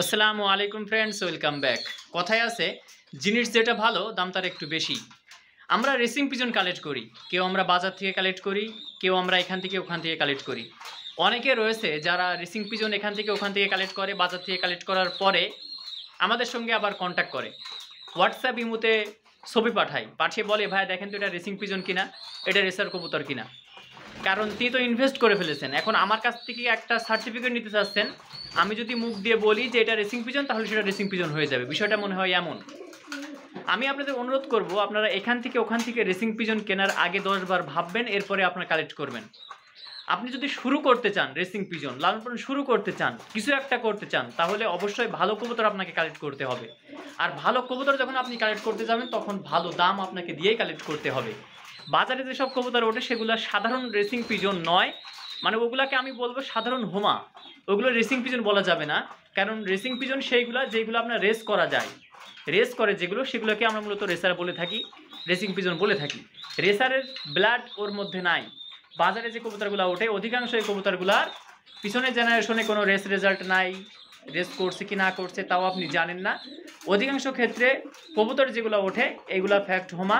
আসসালামু আলাইকুম friends, welcome back. কথায় আছে জিনিস যেটা ভালো দাম তার একটু বেশি। আমরা রেসিং পিজন কালেক্ট করি, কেউ আমরা বাজার থেকে কালেক্ট করি, কেউ আমরা এখান থেকে ওখান থেকে কালেক্ট করি। অনেকে রয়েছে যারা রেসিং পিজন এখান থেকে ওখান থেকে কালেক্ট করে, বাজার থেকে কালেক্ট করার পরে আমাদের সঙ্গে আবার কন্ট্যাক্ট করে, হোয়াটসঅ্যাপ ইমোতে ছবি পাঠিয়ে বলে ভাই দেখেন তো এটা রেসিং পিজন কিনা, এটা রেসার কবুতর কিনা। কারণ তিনি তো ইনভেস্ট করে ফেলেছেন, এখন আমার কাছ থেকে একটা সার্টিফিকেট নিতে চাচ্ছেন। আমি যদি মুখ দিয়ে বলি যে এটা রেসিং পিজন, তাহলে সেটা রেসিং পিজন হয়ে যাবে। বিষয়টা মনে হয় এমন। আমি আপনাদের অনুরোধ করব, আপনারা এখান থেকে ওখান থেকে রেসিং পিজন কেনার আগে 10 বার ভাববেন, এরপরে আপনারা কালেক্ট করবেন। আপনি যদি শুরু করতে চান রেসিং পিজন লালন পালন শুরু করতে চান, কিছু একটা করতে চান, তাহলে অবশ্যই ভালো কবুতর আপনাকে কালেক্ট করতে হবে। আর ভালো কবুতর যখন আপনি কালেক্ট করতে যাবেন, তখন ভালো দাম আপনাকে দিয়েই কালেক্ট করতে হবে। বাজারে যেসব কবুতর ওঠে সেগুলো সাধারণ রেসিং পিজন নয়, মানে ওগুলাকে আমি বলবো সাধারণ হোমা। ওগুলো রেসিং পিজন বলা যাবে না, কারণ রেসিং পিজন সেইগুলো যেগুলো আপনার রেস করা যায়, রেস করে যেগুলো, সেগুলোকে আমরা মূলত রেসার বলে থাকি, রেসিং পিজন বলে থাকি। রেসারের ব্লাড ওর মধ্যে নাই। বাজারে যে কবুতরগুলো ওঠে অধিকাংশ এই কবুতরগুলার পিছনের জেনারেশনে কোনো রেস রেজাল্ট নাই, রেস করছে কি না করছে তাও আপনি জানেন না। অধিকাংশ ক্ষেত্রে কবুতর যেগুলো ওঠে এগুলো ফ্যাক্ট হোমা।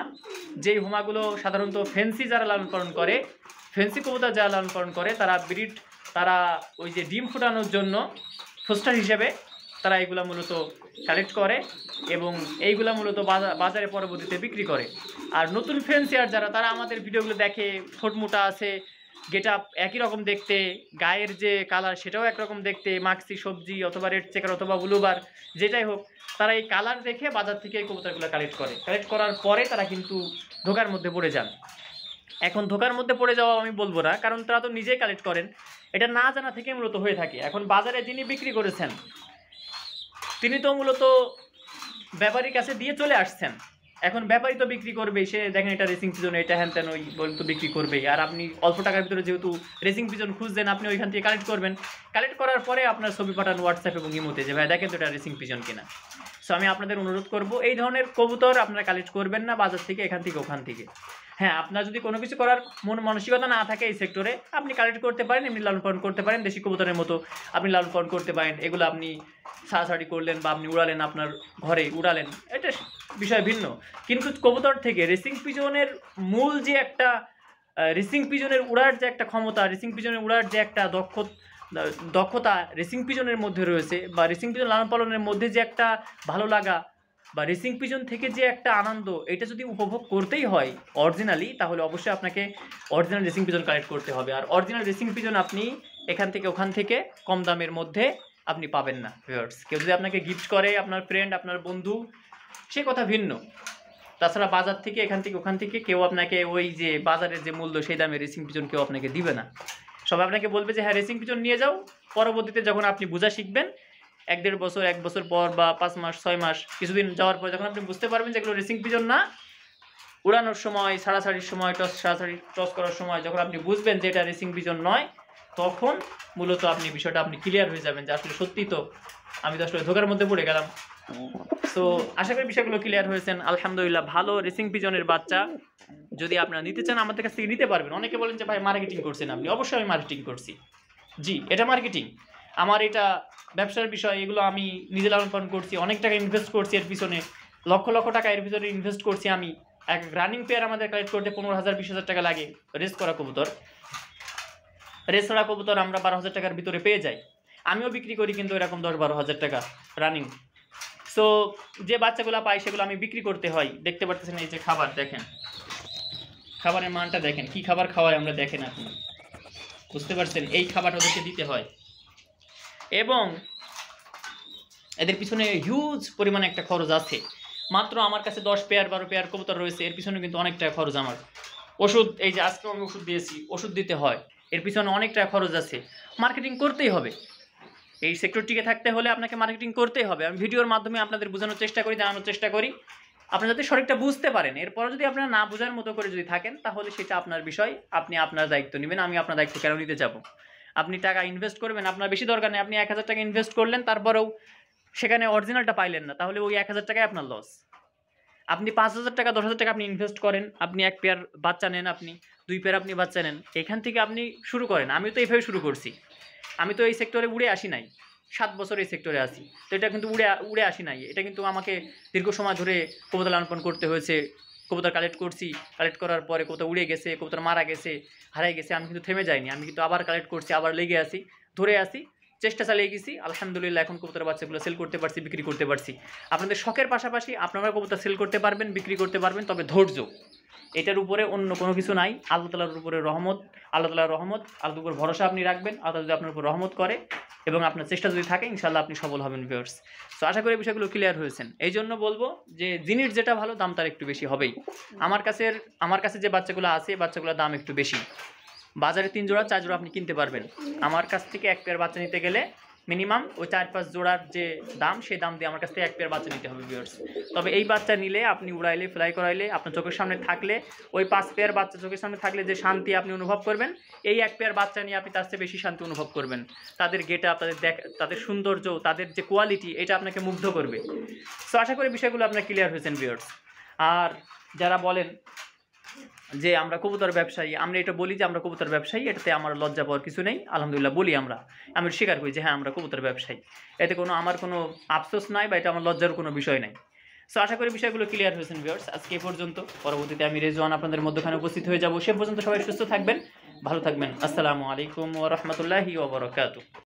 যেই হোমাগুলো সাধারণত ফেন্সি যারা লালন পালন করে, ফেন্সি কবুতর যারা লালন পালন করে, তারা ওই যে ডিম ফুটানোর জন্য ফোস্টার হিসেবে তারা এগুলো মূলত কালেক্ট করে এবং এইগুলো মূলত বাজারে পরবর্তীতে বিক্রি করে। আর নতুন ফেন্সিয়ার যারা, তারা আমাদের ভিডিওগুলো দেখে, ঠোঁট মোটা আছে, গেট আপ একই রকম দেখতে, গায়ের যে কালার সেটাও একরকম দেখতে, মাক্সি সবজি অথবা রেড চেকার অথবা ব্লুবার যেটাই হোক, তারা এই কালার দেখে বাজার থেকে এই কবুতরগুলো কালেক্ট করার পরে তারা কিন্তু ধোকার মধ্যে পড়ে যান। এখন ধোকার মধ্যে পড়ে যাওয়া আমি বলবো না, কারণ তারা তো নিজেই কালেক্ট করেন, এটা না জানা থেকে মূলত হয়ে থাকে। এখন বাজারে যিনি বিক্রি করেছেন তিনি তো মূলত ব্যাপারীর কাছে দিয়ে চলে আসছেন। এখন ব্যাপারী তো বিক্রি করবেই, সে দেখেন এটা রেসিং পিজন, এটা হ্যান তেন ওই বলে তো বিক্রি করবেই। আর আপনি অল্প টাকার ভিতরে যেহেতু রেসিং পিজন খুঁজছেন, আপনি ওইখান থেকে কালেক্ট করবেন। কালেক্ট করার পরে আপনার ছবি পাঠান হোয়াটসঅ্যাপ এবং ইমোতে যে ভাই দেখেন তো এটা রেসিং পিজন কিনা। সো আমি আপনাদের অনুরোধ করব, এই ধরনের কবুতর আপনারা কালেক্ট করবেন না বাজার থেকে, এখান থেকে ওখান থেকে। হ্যাঁ, আপনার যদি কোনো কিছু করার মানসিকতা না থাকে এই সেক্টরে, আপনি কালেক্ট করতে পারেন, এমনি লালন পালন করতে পারেন, দেশি কবুতরের মতো আপনি লালন পালন করতে পারেন। এগুলো আপনি ছাড়াছাড়ি করলেন বা আপনি উড়ালেন, আপনার ঘরে উড়ালেন, এটা বিষয় ভিন্ন। কিন্তু কবুতর থেকে রেসিং পিজনের মূল যে একটা রেসিং পিজনের উড়ার যে একটা ক্ষমতা, রেসিং পিজনের উড়ার যে একটা দক্ষতা রেসিং পিজনের মধ্যে রয়েছে, বা রেসিং পিজন লালন পালনের মধ্যে যে একটা ভালো লাগা, বা রেসিং পিজন থেকে যে একটা আনন্দ, এটা যদি উপভোগ করতেই হয় অরিজিনালি, তাহলে অবশ্যই আপনাকে অরিজিনাল রেসিং পিজন কালেক্ট করতে হবে। আর অরিজিনাল রেসিং পিজন আপনি এখান থেকে ওখান থেকে কম দামের মধ্যে আপনি পাবেন না ভিউয়ার্স। কেউ যদি আপনাকে গিফট করে, আপনার ফ্রেন্ড, আপনার বন্ধু, সে কথা ভিন্ন। তাছাড়া বাজার থেকে এখান থেকে ওখান থেকে কেউ আপনাকে ওই যে বাজারের যে মূল্য সেই দামে রেসিং পিজন কেউ আপনাকে দিবে না। সবাই আপনাকে বলবে যে হ্যাঁ রেসিং পিজন নিয়ে যাও। পরবর্তীতে যখন আপনি বোঝা শিখবেন, 1-1.5 বছর, 1 বছর পর বা 5 মাস 6 মাস কিছুদিন যাওয়ার পর, যখন আপনি বুঝতে পারবেন যে এগুলো রেসিং পিজন না, উড়ানোর সময়, ছাড়াছাড়ির সময়, টস করার সময় যখন আপনি বুঝবেন যে এটা রেসিং পিজন নয়, তখন মূলত আপনি বিষয়টা আপনি ক্লিয়ার হয়ে যাবেন যে আসলে সত্যি তো আমি তো আসলে ধোকার মধ্যে পড়ে গেলাম। সো আশা করি বিষয়গুলো ক্লিয়ার হয়েছেন। আলহামদুলিল্লাহ, ভালো রেসিং পিজনের বাচ্চা যদি আপনারা নিতে চান আমাদের কাছ থেকে নিতে পারবেন। অনেকে বলেন যে ভাই মার্কেটিং করছেন আপনি। অবশ্যই আমি মার্কেটিং করছি, জি এটা মার্কেটিং, আমার এটা ব্যবসার বিষয়। এগুলো আমি নিজে লালন পালন করছি, অনেক টাকা ইনভেস্ট করছি এর পিছনে, লক্ষ লক্ষ টাকা এর পিছনে ইনভেস্ট করছি আমি। এক রানিং পেয়ার আমাদের কালেক্ট করতে 15,000 20,000 টাকা লাগে। রেস করা কবুতর, রেস করা কবুতর আমরা 12,000 টাকার ভিতরে পেয়ে যাই। আমিও বিক্রি করি কিন্তু এরকম 10-12 হাজার টাকা রানিং। সো যে বাচ্চাগুলো পাই সেগুলো আমি বিক্রি করতে হয়। দেখতে পারতেছেন এই যে খাবার, দেখেন খাবারের মানটা দেখেন, কি খাবার খাওয়ায় আমরা, দেখেন আপনি বুঝতে পারছেন, এই খাবারটা ওদেরকে দিতে হয়। এবং এদের পিছনে হিউজ পরিমাণে একটা খরচ আছে। মাত্র আমার কাছে 10 পেয়ার 12 পেয়ার কবুতর রয়েছে, এর পিছনে কিন্তু অনেক টাকা খরচ। আমার ওষুধ, এই যে আজকে আমি ওষুধ দিয়েছি, ওষুধ দিতে হয়, এর পিছনে অনেক টাকা খরচ আছে। মার্কেটিং করতেই হবে, এই সেক্টর টিকে থাকতে হলে আপনাকে মার্কেটিং করতেই হবে। আমি ভিডিওর মাধ্যমে আপনাদের বোঝানোর চেষ্টা করি, জানানোর চেষ্টা করি, আপনারা যাতে সঠিকটা বুঝতে পারেন। এরপর যদি আপনারা না বোঝার মতো করে যদি থাকেন, তাহলে সেটা আপনার বিষয়, আপনি আপনার দায়িত্ব নেবেন। আমি আপনার দায়িত্ব কেন নিতে যাব? আপনি টাকা ইনভেস্ট করবেন, আপনার বেশি দরকার নেই। আপনি 1000 টাকা ইনভেস্ট করলেন, তারপরেও সেখানে অরিজিনালটা পাইলেন না, তাহলে ওই 1000 টাকায় আপনার লস। আপনি 5,000 টাকা 10,000 টাকা আপনি ইনভেস্ট করেন, আপনি 1 পেয়ার বাচ্চা নেন, আপনি 2 পেয়ার আপনি বাচ্চা নেন, এখান থেকে আপনি শুরু করেন। আমি তো এইভাবে শুরু করছি, আমি তো এই সেক্টরে উড়ে আসি নাই। 7 বছর এই সেক্টরে আছি। তো এটা কিন্তু উড়ে আসি নাই। এটা কিন্তু আমাকে দীর্ঘ সময় ধরে কবুতর লালন পালন করতে হয়েছে। কবুতর কালেক্ট করছি, কালেক্ট করার পরে কবুতর উড়ে গেছে, কবুতর মারা গেছে, হারাই গেছে, আমি কিন্তু থেমে যাইনি। আমি কিন্তু আবার কালেক্ট করছি, আবার লেগে আছি, ধরে আছি, চেষ্টা চালিয়ে গেছি। আলহামদুলিল্লাহ এখন কবুতরের বাচ্চাগুলো সেল করতে পারছি, বিক্রি করতে পারছি। আপনাদের শখের পাশাপাশি আপনারা কবুতর সেল করতে পারবেন, বিক্রি করতে পারবেন, তবে ধৈর্য, এটার উপরে অন্য কোনো কিছু নাই। আল্লাহ তাআলার উপরে রহমত, আল্লাহ তাআলার রহমত, আল্লাহর উপর ভরসা আপনি রাখবেন। আল্লাহ যদি আপনার উপর রহমত করে এবং আপনার চেষ্টা যদি থাকে, ইনশাআল্লাহ আপনি সফল হবেন ভিউয়ার্স। তো আশা করি বিষয়গুলো ক্লিয়ার হয়েছেন। এই জন্য বলবো যে জিনিস যেটা ভালো দাম তার একটু বেশি হবেই। আমার কাছে যে বাচ্চাগুলো আছে, বাচ্চাগুলোর দাম একটু বেশি। বাজারে 3 জোড়া 4 জোড়া আপনি কিনতে পারবেন। আমার কাছ থেকে এক পেয়ার বাচ্চা নিতে গেলে মিনিমাম ওই 4-5 জোড়ার যে দাম, সেই দাম দিয়ে আমার কাছ থেকে এক পেয়ার বাচ্চা নিতে হবে ভিউয়ার্স। তবে এই বাচ্চা নিলে আপনি উড়াইলে, ফ্লাই করাইলে, আপনার চোখের সামনে থাকলে, ওই 5 পেয়ার বাচ্চা চোখের সামনে থাকলে যে শান্তি আপনি অনুভব করবেন, এই এক পেয়ার বাচ্চা নিয়ে আপনি তার চেয়ে বেশি শান্তি অনুভব করবেন। তাদের গেটআপ, তাদের সৌন্দর্য, তাদের যে কোয়ালিটি, এটা আপনাকে মুগ্ধ করবে। সো আশা করি বিষয়গুলো আপনার ক্লিয়ার হয়েছেন ভিউয়ার্স। আর যারা বলেন যে আমরা কবুতর ব্যবসায়ী, আমরা এটা বলি যে আমরা কবুতর ব্যবসায়ী, এটাতে আমার লজ্জা পাওয়ার কিছু নেই। আলহামদুলিল্লাহ বলি, আমি স্বীকার করি যে হ্যাঁ আমরা কবুতর ব্যবসায়ী। এতে আমার কোনো আফসোস নাই বা এটা আমার লজ্জার কোনো বিষয় নাই। সো আশা করি বিষয়গুলো ক্লিয়ার হয়েছেন ভিউয়ার্স। আজকে এ পর্যন্ত। পরবর্তীতে আমি রেজওয়ান আপনাদের মধ্যখানে উপস্থিত হয়ে যাব। সে পর্যন্ত সবাই সুস্থ থাকবেন, ভালো থাকবেন। আসসালামু আলাইকুম ওয়া রাহমাতুল্লাহি ওয়া বারাকাতুহু।